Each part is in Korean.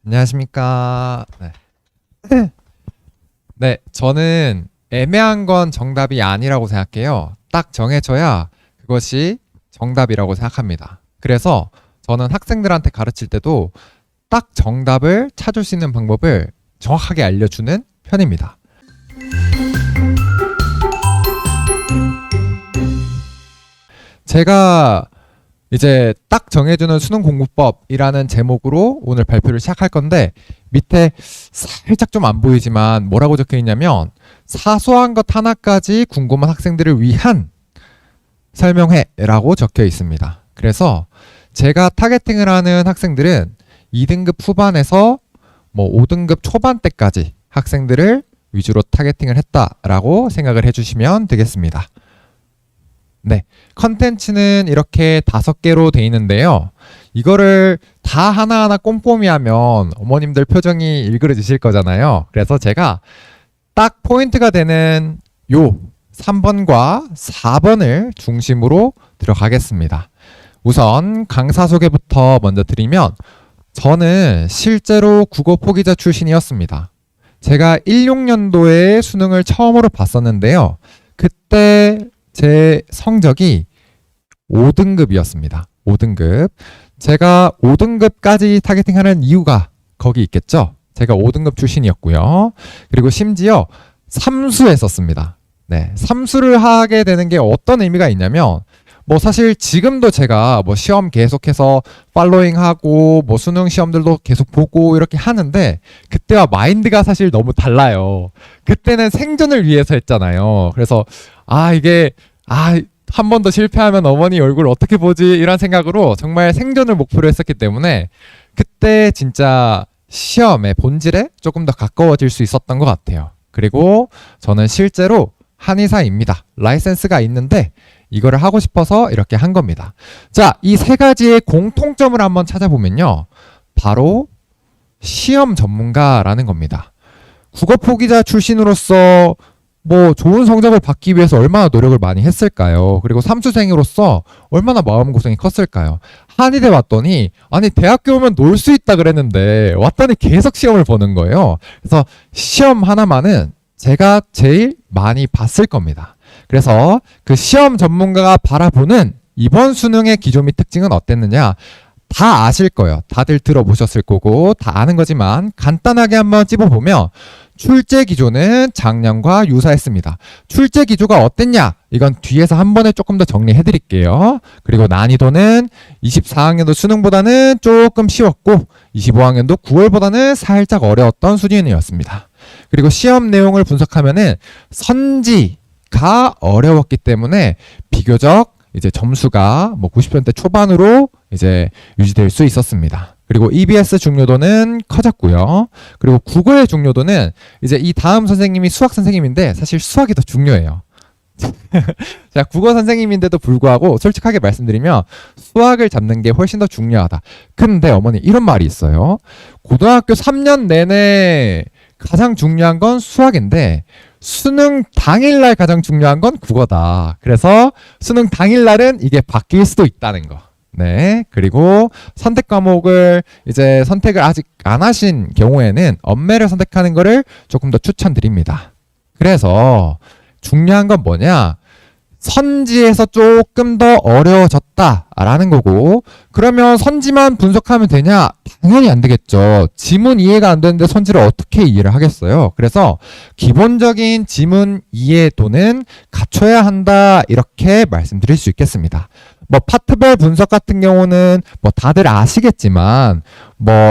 안녕하십니까. 네. 네, 저는 애매한 건 정답이 아니라고 생각해요. 딱 정해져야 그것이 정답이라고 생각합니다. 그래서 저는 학생들한테 가르칠 때도 딱 정답을 찾을 수 있는 방법을 정확하게 알려주는 편입니다. 제가 이제 딱 정해주는 수능 공부법이라는 제목으로 오늘 발표를 시작할 건데, 밑에 살짝 좀 안 보이지만 뭐라고 적혀 있냐면, 사소한 것 하나까지 궁금한 학생들을 위한 설명회 라고 적혀 있습니다. 그래서 제가 타겟팅을 하는 학생들은 2등급 후반에서 5등급 초반대까지 학생들을 위주로 타겟팅을 했다라고 생각을 해주시면 되겠습니다. 네, 컨텐츠는 이렇게 5개로 돼 있는데요. 이거를 다 하나하나 꼼꼼히 하면 어머님들 표정이 일그러지실 거잖아요. 그래서 제가 딱 포인트가 되는 요 3번과 4번을 중심으로 들어가겠습니다. 우선 강사 소개부터 먼저 드리면, 저는 실제로 국어 포기자 출신이었습니다. 제가 16년도에 수능을 처음으로 봤었는데요. 그때 제 성적이 5등급이었습니다. 5등급. 제가 5등급까지 타겟팅하는 이유가 거기 있겠죠. 제가 5등급 출신이었고요. 그리고 심지어 삼수했었습니다. 네, 삼수를 하게 되는 게 어떤 의미가 있냐면, 사실 지금도 제가 시험 계속해서 팔로잉하고 수능 시험들도 계속 보고 이렇게 하는데, 그때와 마인드가 사실 너무 달라요. 그때는 생존을 위해서 했잖아요. 그래서 이게 한 번 더 실패하면 어머니 얼굴 어떻게 보지 이런 생각으로 정말 생존을 목표로 했었기 때문에 그때 진짜 시험의 본질에 조금 더 가까워질 수 있었던 것 같아요. 그리고 저는 실제로 한의사입니다. 라이센스가 있는데 이거를 하고 싶어서 이렇게 한 겁니다. 자, 이 3가지의 공통점을 한번 찾아보면요, 바로 시험 전문가라는 겁니다. 국어 포기자 출신으로서 좋은 성적을 받기 위해서 얼마나 노력을 많이 했을까요? 그리고 삼수생으로서 얼마나 마음고생이 컸을까요? 한의대 왔더니, 대학교 오면 놀 수 있다 그랬는데 왔더니 계속 시험을 보는 거예요. 그래서 시험 하나만은 제가 제일 많이 봤을 겁니다. 그래서 그 시험 전문가가 바라보는 이번 수능의 기조 및 특징은 어땠느냐? 다 아실 거예요. 다들 들어보셨을 거고 다 아는 거지만 간단하게 한번 찝어보면, 출제 기조는 작년과 유사했습니다. 출제 기조가 어땠냐? 이건 뒤에서 한 번에 조금 더 정리해 드릴게요. 그리고 난이도는 24학년도 수능보다는 조금 쉬웠고 25학년도 9월보다는 살짝 어려웠던 수준이었습니다. 그리고 시험 내용을 분석하면은 선지가 어려웠기 때문에 비교적 이제 점수가 90점대 초반으로 이제 유지될 수 있었습니다. 그리고 EBS 중요도는 커졌고요. 그리고 국어의 중요도는 이제 이 다음 선생님이 수학 선생님인데 사실 수학이 더 중요해요. 자, 국어 선생님인데도 불구하고 솔직하게 말씀드리면 수학을 잡는 게 훨씬 더 중요하다. 근데 어머니, 이런 말이 있어요. 고등학교 3년 내내 가장 중요한 건 수학인데 수능 당일날 가장 중요한 건 국어다. 그래서 수능 당일날은 이게 바뀔 수도 있다는 거. 네, 그리고 선택 과목을 이제 선택을 아직 안 하신 경우에는 엄매를 선택하는 거를 조금 더 추천드립니다. 그래서 중요한 건 뭐냐? 선지에서 조금 더 어려워졌다라는 거고, 그러면 선지만 분석하면 되냐? 당연히 안 되겠죠. 지문 이해가 안 되는데 선지를 어떻게 이해를 하겠어요? 그래서 기본적인 지문 이해도는 갖춰야 한다, 이렇게 말씀드릴 수 있겠습니다. 파트별 분석 같은 경우는 다들 아시겠지만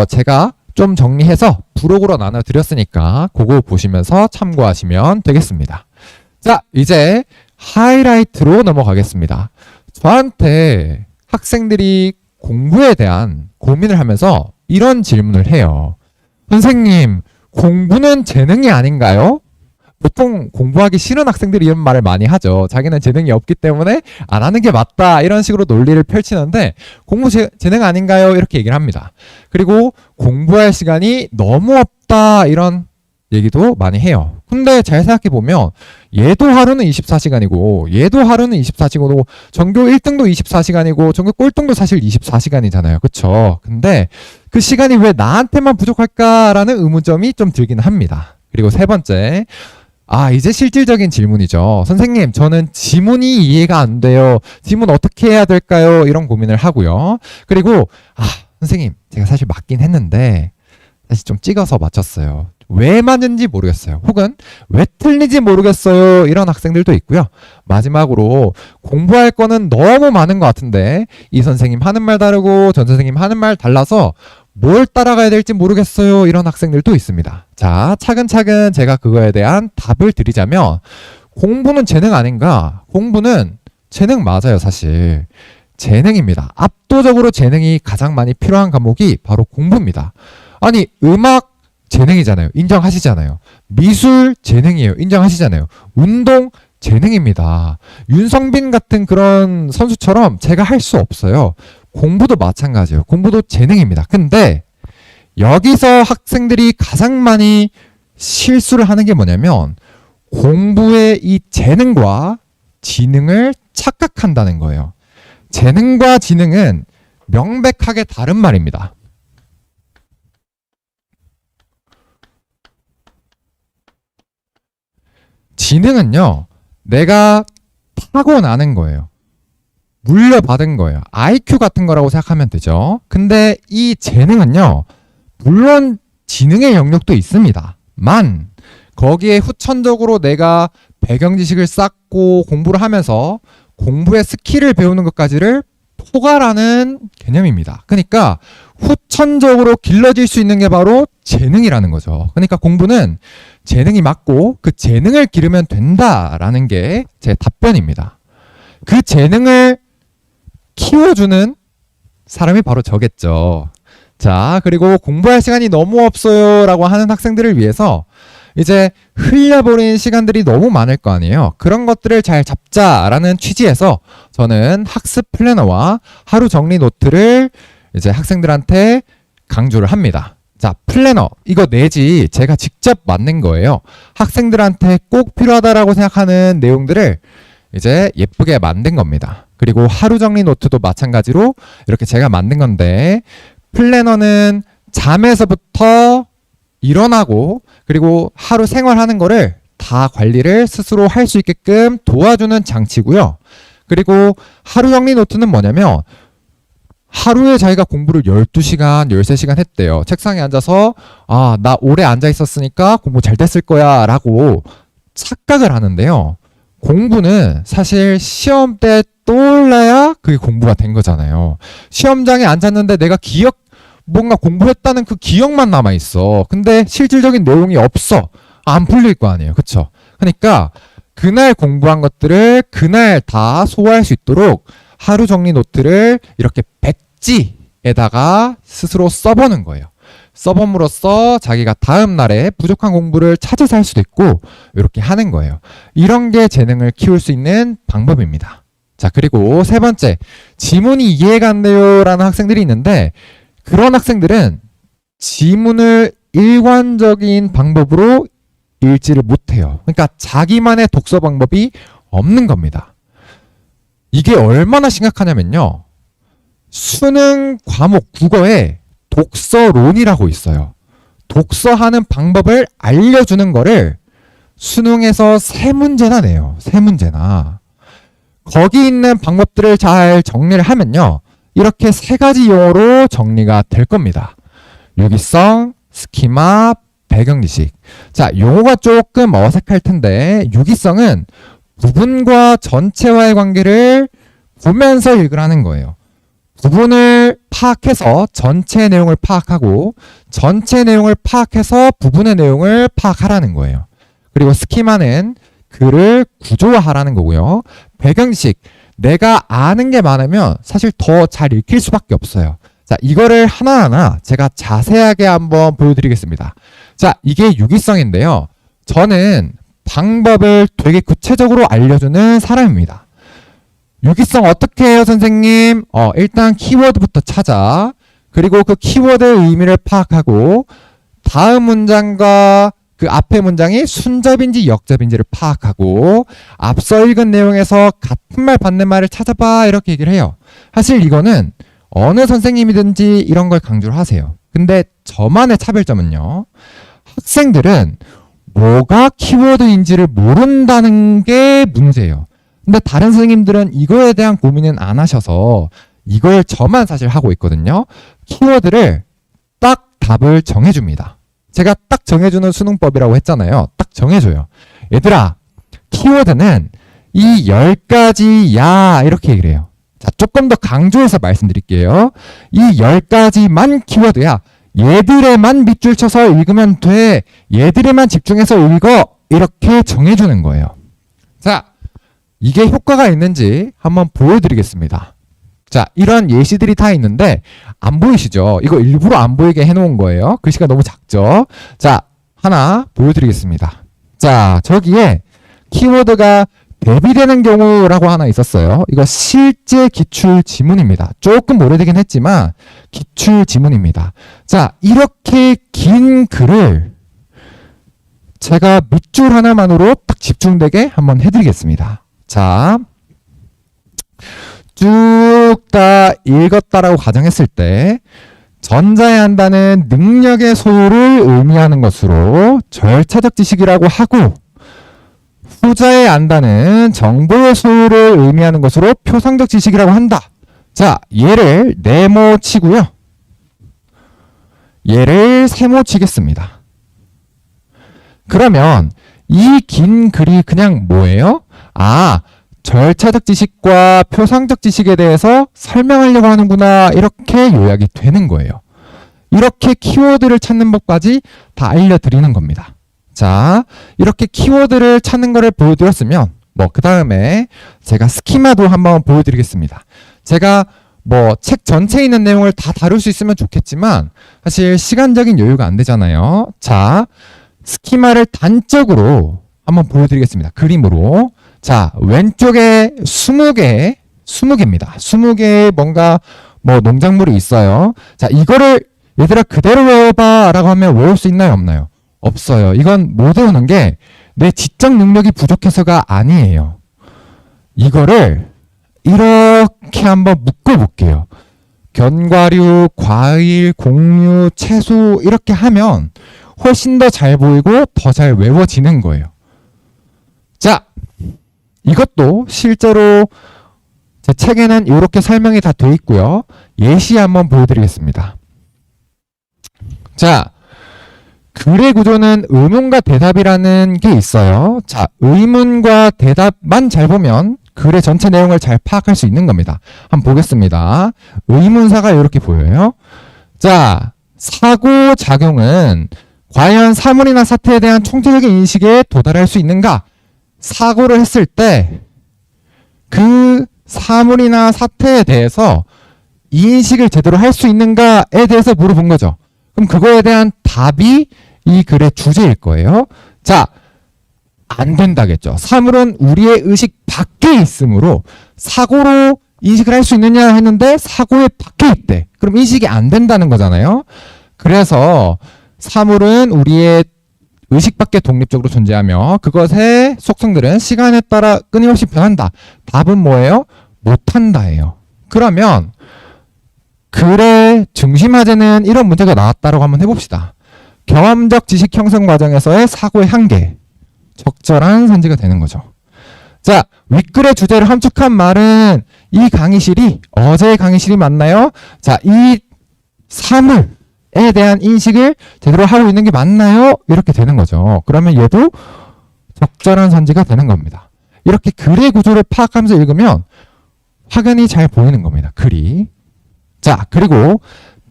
제가 좀 정리해서 부록으로 나눠드렸으니까 그거 보시면서 참고하시면 되겠습니다. 자, 이제 하이라이트로 넘어가겠습니다. 저한테 학생들이 공부에 대한 고민을 하면서 이런 질문을 해요. 선생님, 공부는 재능이 아닌가요? 보통 공부하기 싫은 학생들이 이런 말을 많이 하죠. 자기는 재능이 없기 때문에 안 하는 게 맞다, 이런 식으로 논리를 펼치는데, 공부 재능 아닌가요? 이렇게 얘기를 합니다. 그리고 공부할 시간이 너무 없다, 이런 얘기도 많이 해요. 근데 잘 생각해보면 얘도 하루는 24시간이고 얘도 하루는 24시간이고 전교 1등도 24시간이고 전교 꼴등도 사실 24시간이잖아요. 그쵸? 근데 그 시간이 왜 나한테만 부족할까라는 의문점이 좀 들긴 합니다. 그리고 세 번째, 이제 실질적인 질문이죠. 선생님, 저는 지문이 이해가 안 돼요. 지문 어떻게 해야 될까요? 이런 고민을 하고요. 그리고 선생님, 제가 사실 맞긴 했는데 사실 좀 찍어서 맞췄어요. 왜 맞는지 모르겠어요. 혹은 왜 틀린지 모르겠어요. 이런 학생들도 있고요. 마지막으로 공부할 거는 너무 많은 것 같은데 이 선생님 하는 말 다르고 전 선생님 하는 말 달라서 뭘 따라가야 될지 모르겠어요. 이런 학생들도 있습니다. 자, 차근차근 제가 그거에 대한 답을 드리자면 공부는 재능 아닌가? 공부는 재능 맞아요, 사실. 재능입니다. 압도적으로 재능이 가장 많이 필요한 과목이 바로 공부입니다. 아니, 음악 재능이잖아요. 인정하시잖아요. 미술 재능이에요. 인정하시잖아요. 운동 재능입니다. 윤성빈 같은 그런 선수처럼 제가 할 수 없어요. 공부도 마찬가지예요. 공부도 재능입니다. 근데 여기서 학생들이 가장 많이 실수를 하는 게 뭐냐면 공부의 이 재능과 지능을 착각한다는 거예요. 재능과 지능은 명백하게 다른 말입니다. 지능은요, 내가 타고나는 거예요. 물려받은 거예요. IQ 같은 거라고 생각하면 되죠. 근데 이 재능은요, 물론 지능의 영역도 있습니다. 거기에 후천적으로 내가 배경 지식을 쌓고 공부를 하면서 공부의 스킬을 배우는 것까지를 포괄하는 개념입니다. 그러니까 후천적으로 길러질 수 있는 게 바로 재능이라는 거죠. 그러니까 공부는 재능이 맞고 그 재능을 기르면 된다라는 게 제 답변입니다. 그 재능을 키워주는 사람이 바로 저겠죠. 자, 그리고 공부할 시간이 너무 없어요 라고 하는 학생들을 위해서 이제 흘려버린 시간들이 너무 많을 거 아니에요. 그런 것들을 잘 잡자라는 취지에서 저는 학습 플래너와 하루 정리 노트를 이제 학생들한테 강조를 합니다. 자, 플래너 이거 내지 제가 직접 만든 거예요. 학생들한테 꼭 필요하다라고 생각하는 내용들을 이제 예쁘게 만든 겁니다. 그리고 하루 정리 노트도 마찬가지로 이렇게 제가 만든 건데 플래너는 잠에서부터 일어나고 그리고 하루 생활하는 거를 다 관리를 스스로 할 수 있게끔 도와주는 장치고요. 그리고 하루 정리 노트는 뭐냐면 하루에 자기가 공부를 12시간, 13시간 했대요. 책상에 앉아서 나 오래 앉아 있었으니까 공부 잘 됐을 거야 라고 착각을 하는데요. 공부는 사실 시험 때 떠올라야 그게 공부가 된 거잖아요. 시험장에 앉았는데 내가 뭔가 공부했다는 그 기억만 남아있어. 근데 실질적인 내용이 없어. 안 풀릴 거 아니에요. 그쵸? 그러니까 그날 공부한 것들을 그날 다 소화할 수 있도록 하루 정리 노트를 이렇게 백지에다가 스스로 써보는 거예요. 써봄으로써 자기가 다음 날에 부족한 공부를 찾아서 할 수도 있고 이렇게 하는 거예요. 이런 게 재능을 키울 수 있는 방법입니다. 자, 그리고 세 번째, 지문이 이해가 안 돼요 라는 학생들이 있는데 그런 학생들은 지문을 일관적인 방법으로 읽지를 못해요. 그러니까 자기만의 독서 방법이 없는 겁니다. 이게 얼마나 심각하냐면요. 수능 과목 국어에 독서론이라고 있어요. 독서하는 방법을 알려주는 거를 수능에서 3문제나 내요. 3문제나. 거기 있는 방법들을 잘 정리를 하면요. 이렇게 3가지 용어로 정리가 될 겁니다. 유기성, 스키마, 배경지식. 자, 용어가 조금 어색할 텐데 유기성은 부분과 전체와의 관계를 보면서 읽으라는 거예요. 부분을 파악해서 전체 내용을 파악하고 전체 내용을 파악해서 부분의 내용을 파악하라는 거예요. 그리고 스키마는 글을 구조화하라는 거고요. 배경지식, 내가 아는 게 많으면 사실 더 잘 읽힐 수밖에 없어요. 자, 이거를 하나하나 제가 자세하게 한번 보여드리겠습니다. 자, 이게 유기성인데요. 저는 방법을 되게 구체적으로 알려주는 사람입니다. 유기성 어떻게 해요, 선생님? 일단 키워드부터 찾아. 그리고 그 키워드의 의미를 파악하고 다음 문장과 그 앞에 문장이 순접인지 역접인지를 파악하고 앞서 읽은 내용에서 같은 말 받는 말을 찾아봐 이렇게 얘기를 해요. 사실 이거는 어느 선생님이든지 이런 걸 강조를 하세요. 근데 저만의 차별점은요. 학생들은 뭐가 키워드인지를 모른다는 게 문제예요. 근데 다른 선생님들은 이거에 대한 고민은 안 하셔서 이걸 저만 사실 하고 있거든요. 키워드를 딱 답을 정해줍니다. 제가 딱 정해주는 수능법이라고 했잖아요. 딱 정해줘요. 얘들아, 키워드는 이 10가지야 이렇게 얘기를 해요. 자, 조금 더 강조해서 말씀드릴게요. 이 10가지만 키워드야. 얘들에만 밑줄 쳐서 읽으면 돼. 얘들에만 집중해서 읽어. 이렇게 정해주는 거예요. 자, 이게 효과가 있는지 한번 보여드리겠습니다. 자, 이런 예시들이 다 있는데 안 보이시죠? 이거 일부러 안 보이게 해놓은 거예요. 글씨가 너무 작죠? 자, 하나 보여드리겠습니다. 자, 저기에 키워드가 대비되는 경우라고 하나 있었어요. 이거 실제 기출 지문입니다. 조금 오래되긴 했지만 기출 지문입니다. 자, 이렇게 긴 글을 제가 밑줄 하나만으로 딱 집중되게 한번 해드리겠습니다. 자, 쭉 다 읽었다라고 가정했을 때 전자에 한다는 능력의 소유를 의미하는 것으로 절차적 지식이라고 하고 후자에 안다는 정보의 소유를 의미하는 것으로 표상적 지식이라고 한다. 자, 얘를 네모 치고요. 얘를 세모 치겠습니다. 그러면 이 긴 글이 그냥 뭐예요? 아, 절차적 지식과 표상적 지식에 대해서 설명하려고 하는구나 이렇게 요약이 되는 거예요. 이렇게 키워드를 찾는 법까지 다 알려드리는 겁니다. 자, 이렇게 키워드를 찾는 거를 보여드렸으면 그 다음에 제가 스키마도 한번 보여드리겠습니다. 제가 책 전체에 있는 내용을 다 다룰 수 있으면 좋겠지만 사실 시간적인 여유가 안 되잖아요. 자, 스키마를 단적으로 한번 보여드리겠습니다. 그림으로. 자, 왼쪽에 20개입니다. 20개의 뭔가 농작물이 있어요. 자, 이거를 얘들아 그대로 외워봐 라고 하면 외울 수 있나요? 없나요? 없어요. 이건 못 외우는 게 내 지적 능력이 부족해서가 아니에요. 이거를 이렇게 한번 묶어볼게요. 견과류, 과일, 곡류, 채소 이렇게 하면 훨씬 더 잘 보이고 더 잘 외워지는 거예요. 자, 이것도 실제로 제 책에는 이렇게 설명이 다 돼 있고요. 예시 한번 보여드리겠습니다. 자, 글의 구조는 의문과 대답이라는 게 있어요. 자, 의문과 대답만 잘 보면 글의 전체 내용을 잘 파악할 수 있는 겁니다. 한번 보겠습니다. 의문사가 이렇게 보여요. 자, 사고작용은 과연 사물이나 사태에 대한 총체적인 인식에 도달할 수 있는가? 사고를 했을 때 그 사물이나 사태에 대해서 인식을 제대로 할 수 있는가에 대해서 물어본 거죠. 그럼 그거에 대한 답이 이 글의 주제일 거예요. 자, 안 된다겠죠. 사물은 우리의 의식 밖에 있으므로 사고로 인식을 할 수 있느냐 했는데 사고의 밖에 있대. 그럼 인식이 안 된다는 거잖아요. 그래서 사물은 우리의 의식 밖에 독립적으로 존재하며 그것의 속성들은 시간에 따라 끊임없이 변한다. 답은 뭐예요? 못한다예요. 그러면 글의 중심화제는 이런 문제가 나왔다라고 한번 해봅시다. 경험적 지식 형성 과정에서의 사고의 한계. 적절한 선지가 되는 거죠. 자, 윗글의 주제를 함축한 말은 이 강의실이 어제의 강의실이 맞나요? 자, 이 사물에 대한 인식을 제대로 하고 있는 게 맞나요? 이렇게 되는 거죠. 그러면 얘도 적절한 선지가 되는 겁니다. 이렇게 글의 구조를 파악하면서 읽으면 확연히 잘 보이는 겁니다. 글이. 자, 그리고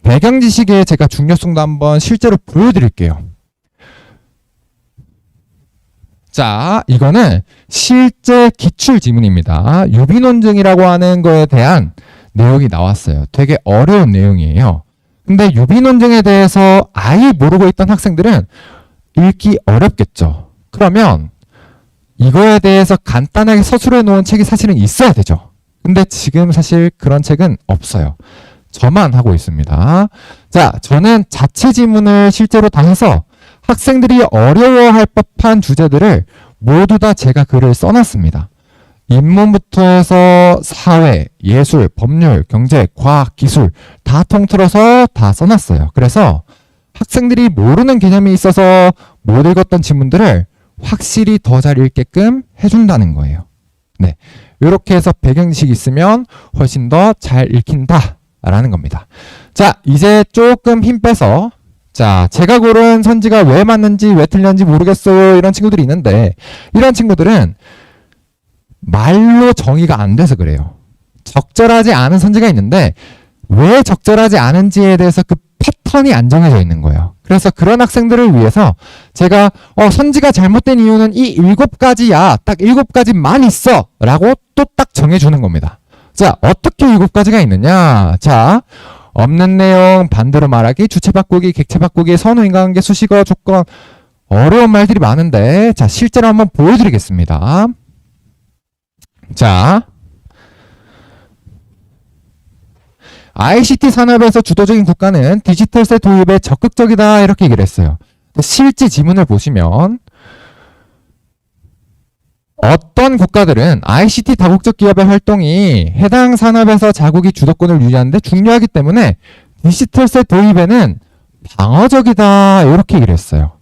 배경 지식의 제가 중요성도 한번 실제로 보여드릴게요. 자, 이거는 실제 기출 지문입니다. 유비논증이라고 하는 거에 대한 내용이 나왔어요. 되게 어려운 내용이에요. 근데 유비논증에 대해서 아예 모르고 있던 학생들은 읽기 어렵겠죠. 그러면 이거에 대해서 간단하게 서술해 놓은 책이 사실은 있어야 되죠. 근데 지금 사실 그런 책은 없어요. 저만 하고 있습니다. 자, 저는 자체 지문을 실제로 다 해서 학생들이 어려워할 법한 주제들을 모두 다 제가 글을 써놨습니다. 인문부터 해서 사회, 예술, 법률, 경제, 과학, 기술 다 통틀어서 다 써놨어요. 그래서 학생들이 모르는 개념이 있어서 못 읽었던 지문들을 확실히 더 잘 읽게끔 해준다는 거예요. 네, 이렇게 해서 배경지식이 있으면 훨씬 더 잘 읽힌다라는 겁니다. 자, 이제 조금 힘 빼서 자, 제가 고른 선지가 왜 맞는지 왜 틀렸는지 모르겠어요 이런 친구들이 있는데 이런 친구들은 말로 정의가 안 돼서 그래요. 적절하지 않은 선지가 있는데 왜 적절하지 않은지에 대해서 그 패턴이 안 정해져 있는 거예요. 그래서 그런 학생들을 위해서 제가 선지가 잘못된 이유는 이 7가지야. 딱 7가지만 있어. 라고 또 딱 정해주는 겁니다. 자, 어떻게 7가지가 있느냐. 자, 없는 내용, 반대로 말하기, 주체 바꾸기, 객체 바꾸기, 선호, 인과관계, 수식어, 조건 어려운 말들이 많은데 자, 실제로 한번 보여드리겠습니다. 자, ICT 산업에서 주도적인 국가는 디지털세 도입에 적극적이다 이렇게 얘기를 했어요. 실제 지문을 보시면 어떤 국가들은 ICT 다국적 기업의 활동이 해당 산업에서 자국이 주도권을 유지하는 데 중요하기 때문에 디지털세 도입에는 방어적이다 이렇게 얘기를 했어요.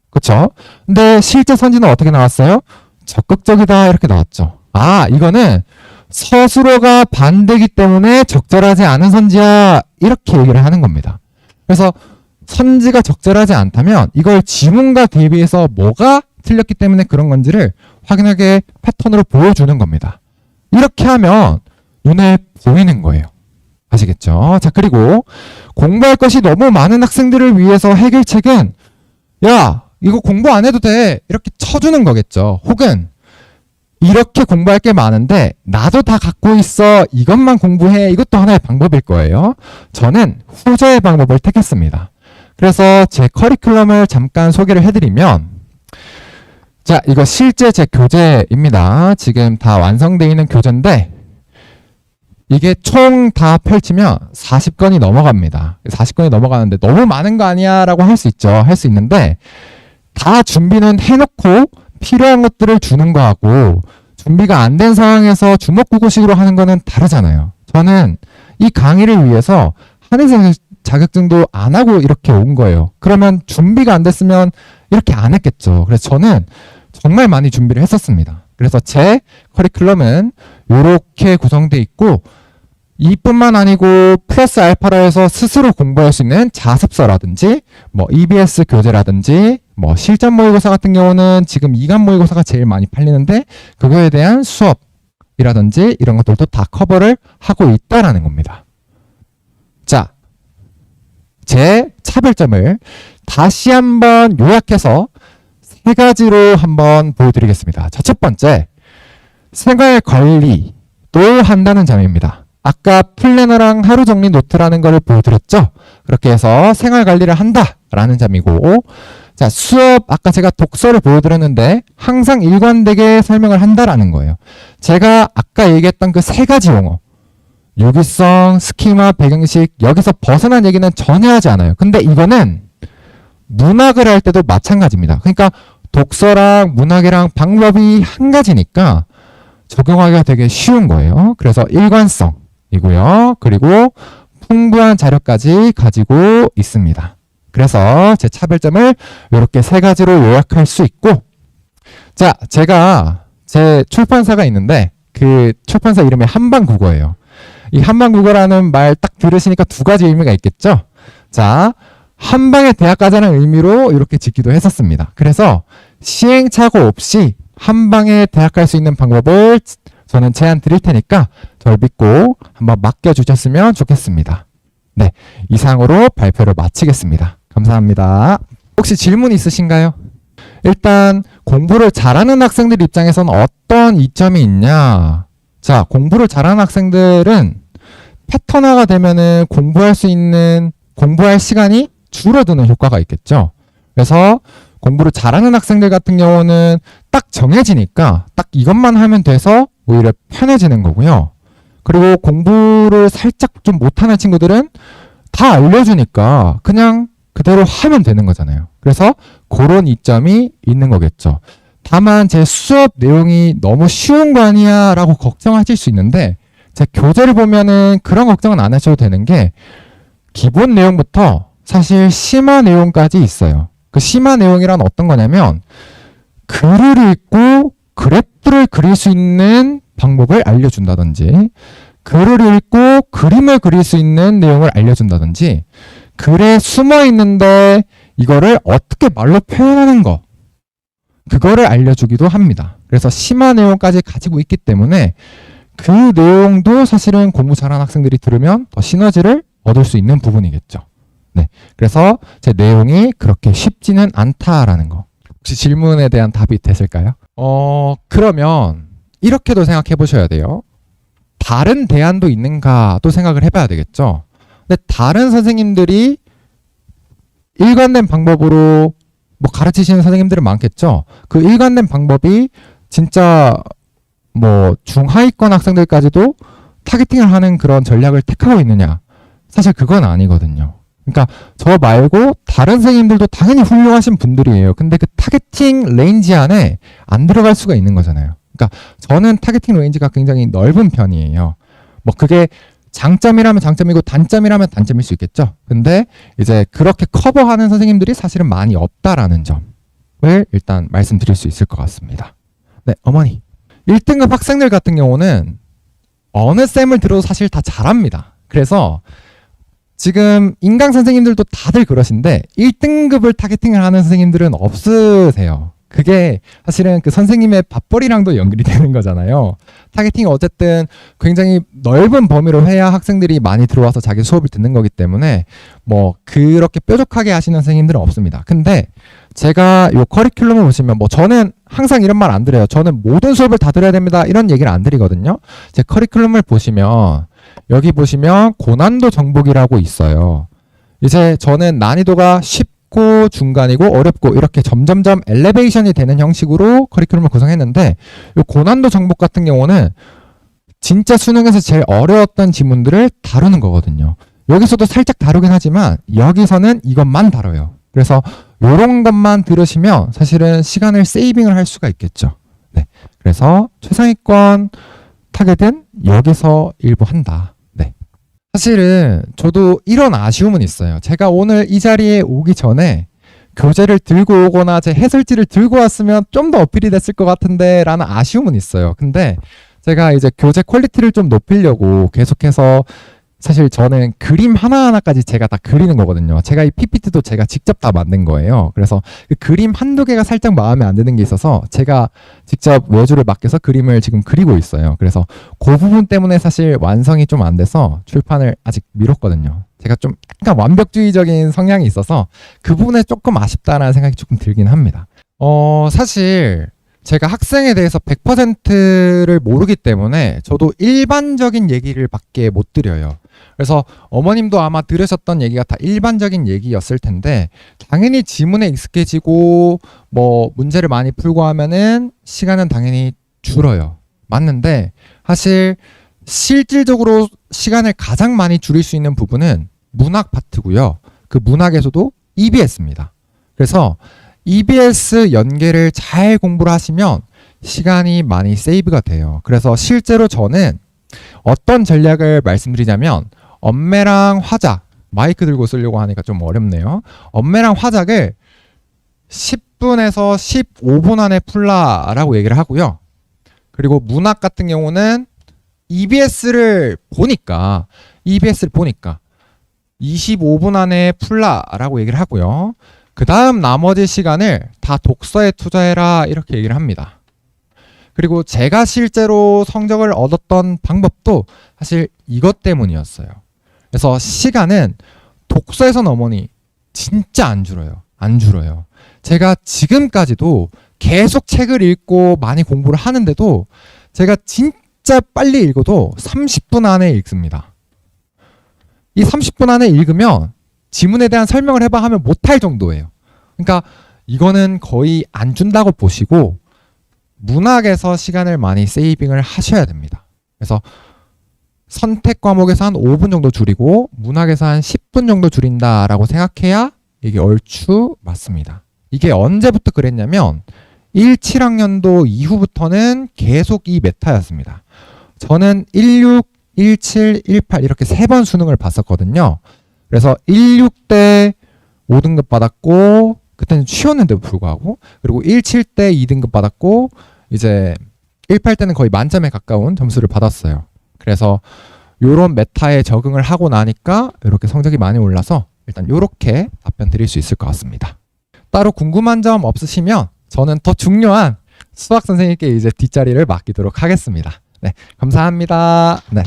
그쵸? 근데 실제 선지는 어떻게 나왔어요? 적극적이다 이렇게 나왔죠. 아, 이거는 서술어가 반대기 때문에 적절하지 않은 선지야 이렇게 얘기를 하는 겁니다. 그래서 선지가 적절하지 않다면 이걸 지문과 대비해서 뭐가 틀렸기 때문에 그런 건지를 확인하게 패턴으로 보여주는 겁니다. 이렇게 하면 눈에 보이는 거예요. 아시겠죠? 자, 그리고 공부할 것이 너무 많은 학생들을 위해서 해결책은 야, 이거 공부 안 해도 돼 이렇게 쳐주는 거겠죠. 혹은 이렇게 공부할 게 많은데 나도 다 갖고 있어 이것만 공부해 이것도 하나의 방법일 거예요. 저는 후자의 방법을 택했습니다. 그래서 제 커리큘럼을 잠깐 소개를 해드리면 자, 이거 실제 제 교재입니다. 지금 다 완성되어 있는 교재인데 이게 총 다 펼치면 40건이 넘어갑니다. 40건이 넘어가는데 너무 많은 거 아니야 라고 할 수 있죠. 할 수 있는데 다 준비는 해놓고 필요한 것들을 주는 거하고 준비가 안 된 상황에서 주먹구구식으로 하는 거는 다르잖아요. 저는 이 강의를 위해서 한의사 자격증도 안 하고 이렇게 온 거예요. 그러면 준비가 안 됐으면 이렇게 안 했겠죠. 그래서 저는 정말 많이 준비를 했었습니다. 그래서 제 커리큘럼은 이렇게 구성되어 있고 이뿐만 아니고 플러스 알파로 해서 스스로 공부할 수 있는 자습서라든지 뭐 EBS 교재라든지 뭐 실전 모의고사 같은 경우는 지금 2간 모의고사가 제일 많이 팔리는데 그거에 대한 수업이라든지 이런 것들도 다 커버를 하고 있다라는 겁니다. 자, 제 차별점을 다시 한번 요약해서 3가지로 한번 보여드리겠습니다. 자, 첫 번째, 생활 관리도 한다는 점입니다. 아까 플래너랑 하루 정리 노트라는 걸 보여드렸죠? 그렇게 해서 생활 관리를 한다라는 점이고, 자, 수업, 아까 제가 독서를 보여드렸는데 항상 일관되게 설명을 한다라는 거예요. 제가 아까 얘기했던 그 3가지 용어, 유기성, 스키마, 배경식, 여기서 벗어난 얘기는 전혀 하지 않아요. 근데 이거는 문학을 할 때도 마찬가지입니다. 그러니까 독서랑 문학이랑 방법이 한 가지니까 적용하기가 되게 쉬운 거예요. 그래서 일관성이고요. 그리고 풍부한 자료까지 가지고 있습니다. 그래서 제 차별점을 이렇게 3가지로 요약할 수 있고, 자, 제가 제 출판사가 있는데 그 출판사 이름이 한방국어예요. 이 한방국어라는 말 딱 들으시니까 2가지 의미가 있겠죠? 자, 한방의 대학 가자는 의미로 이렇게 짓기도 했었습니다. 그래서 시행착오 없이 한방에 대학 갈 수 있는 방법을 저는 제안 드릴 테니까 저를 믿고 한번 맡겨주셨으면 좋겠습니다. 네, 이상으로 발표를 마치겠습니다. 감사합니다. 혹시 질문 있으신가요? 일단 공부를 잘하는 학생들 입장에서는 어떤 이점이 있냐? 자, 공부를 잘하는 학생들은 패턴화가 되면은 공부할 시간이 줄어드는 효과가 있겠죠. 그래서 공부를 잘하는 학생들 같은 경우는 딱 정해지니까 딱 이것만 하면 돼서 오히려 편해지는 거고요. 그리고 공부를 살짝 좀 못하는 친구들은 다 알려주니까 그냥 그대로 하면 되는 거잖아요. 그래서 그런 이점이 있는 거겠죠. 다만 제 수업 내용이 너무 쉬운 거 아니야 라고 걱정하실 수 있는데 제 교재를 보면은 그런 걱정은 안 하셔도 되는 게 기본 내용부터 사실 심화 내용까지 있어요. 그 심화 내용이란 어떤 거냐면 글을 읽고 그래프를 그릴 수 있는 방법을 알려준다든지 글을 읽고 그림을 그릴 수 있는 내용을 알려준다든지 글에 숨어 있는데 이거를 어떻게 말로 표현하는 거 그거를 알려주기도 합니다. 그래서 심화 내용까지 가지고 있기 때문에 그 내용도 사실은 공부 잘하는 학생들이 들으면 더 시너지를 얻을 수 있는 부분이겠죠. 네, 그래서 제 내용이 그렇게 쉽지는 않다라는 거. 혹시 질문에 대한 답이 됐을까요? 그러면 이렇게도 생각해 보셔야 돼요. 다른 대안도 있는가도 생각을 해봐야 되겠죠. 근데 다른 선생님들이 일관된 방법으로 뭐 가르치시는 선생님들은 많겠죠. 그 일관된 방법이 진짜 뭐 중하위권 학생들까지도 타겟팅을 하는 그런 전략을 택하고 있느냐? 사실 그건 아니거든요. 그러니까 저 말고 다른 선생님들도 당연히 훌륭하신 분들이에요. 근데 그 타겟팅 레인지 안에 안 들어갈 수가 있는 거잖아요. 그러니까 저는 타겟팅 레인지가 굉장히 넓은 편이에요. 뭐 그게 장점이라면 장점이고 단점이라면 단점일 수 있겠죠. 근데 이제 그렇게 커버하는 선생님들이 사실은 많이 없다라는 점을 일단 말씀드릴 수 있을 것 같습니다. 네, 어머니. 1등급 학생들 같은 경우는 어느 쌤을 들어도 사실 다 잘합니다. 그래서 지금 인강 선생님들도 다들 그러신데 1등급을 타겟팅을 하는 선생님들은 없으세요. 그게 사실은 그 선생님의 밥벌이랑도 연결이 되는 거잖아요. 타겟팅이 어쨌든 굉장히 넓은 범위로 해야 학생들이 많이 들어와서 자기 수업을 듣는 거기 때문에 뭐 그렇게 뾰족하게 하시는 선생님들은 없습니다. 근데 제가 요 커리큘럼을 보시면 뭐 저는 항상 이런 말 안 드려요. 저는 모든 수업을 다 들어야 됩니다. 이런 얘기를 안 드리거든요. 제 커리큘럼을 보시면 여기 보시면 고난도 정복이라고 있어요. 이제 저는 난이도가 쉽고 중간이고 어렵고 이렇게 점점점 엘리베이션이 되는 형식으로 커리큘럼을 구성했는데 이 고난도 정복 같은 경우는 진짜 수능에서 제일 어려웠던 지문들을 다루는 거거든요. 여기서도 살짝 다루긴 하지만 여기서는 이것만 다뤄요. 그래서 이런 것만 들으시면 사실은 시간을 세이빙을 할 수가 있겠죠. 네, 그래서 최상위권 타겟은 여기서 일부 한다. 네. 사실은 저도 이런 아쉬움은 있어요. 제가 오늘 이 자리에 오기 전에 교재를 들고 오거나 제 해설지를 들고 왔으면 좀 더 어필이 됐을 것 같은데 라는 아쉬움은 있어요. 근데 제가 이제 교재 퀄리티를 좀 높이려고 계속해서 사실 저는 그림 하나하나까지 제가 다 그리는 거거든요. 제가 이 PPT도 제가 직접 다 만든 거예요. 그래서 그 그림 한두 개가 살짝 마음에 안 드는 게 있어서 제가 직접 외주를 맡겨서 그림을 지금 그리고 있어요. 그래서 그 부분 때문에 사실 완성이 좀 안 돼서 출판을 아직 미뤘거든요. 제가 좀 약간 완벽주의적인 성향이 있어서 그 부분에 조금 아쉽다라는 생각이 조금 들긴 합니다. 사실 제가 학생에 대해서 100%를 모르기 때문에 저도 일반적인 얘기를 밖에 못 드려요. 그래서 어머님도 아마 들으셨던 얘기가 다 일반적인 얘기였을 텐데 당연히 지문에 익숙해지고 뭐 문제를 많이 풀고 하면은 시간은 당연히 줄어요. 맞는데 사실 실질적으로 시간을 가장 많이 줄일 수 있는 부분은 문학 파트고요. 그 문학에서도 EBS입니다. 그래서 EBS 연계를 잘 공부를 하시면 시간이 많이 세이브가 돼요. 그래서 실제로 저는 어떤 전략을 말씀드리자면 엄매랑 화작, 마이크 들고 쓰려고 하니까 좀 어렵네요. 엄매랑 화작을 10분에서 15분 안에 풀라라고 얘기를 하고요. 그리고 문학 같은 경우는 EBS를 보니까 25분 안에 풀라라고 얘기를 하고요. 그 다음 나머지 시간을 다 독서에 투자해라 이렇게 얘기를 합니다. 그리고 제가 실제로 성적을 얻었던 방법도 사실 이것 때문이었어요. 그래서 시간은 독서에서는 어머니 진짜 안 줄어요. 안 줄어요. 제가 지금까지도 계속 책을 읽고 많이 공부를 하는데도 제가 진짜 빨리 읽어도 30분 안에 읽습니다. 이 30분 안에 읽으면 지문에 대한 설명을 해봐 하면 못할 정도예요. 그러니까 이거는 거의 안 준다고 보시고 문학에서 시간을 많이 세이빙을 하셔야 됩니다. 그래서 선택 과목에서 한 5분 정도 줄이고 문학에서 한 10분 정도 줄인다라고 생각해야 이게 얼추 맞습니다. 이게 언제부터 그랬냐면 17학년도 이후부터는 계속 이 메타였습니다. 저는 16, 17, 18 이렇게 3번 수능을 봤었거든요. 그래서 16 때 5등급 받았고 그때는 쉬웠는데도 불구하고, 그리고 17 때 2등급 받았고, 이제 18 때는 거의 만점에 가까운 점수를 받았어요. 그래서 요런 메타에 적응을 하고 나니까 이렇게 성적이 많이 올라서 일단 요렇게 답변 드릴 수 있을 것 같습니다. 따로 궁금한 점 없으시면 저는 더 중요한 수학 선생님께 이제 뒷자리를 맡기도록 하겠습니다. 네, 감사합니다. 네.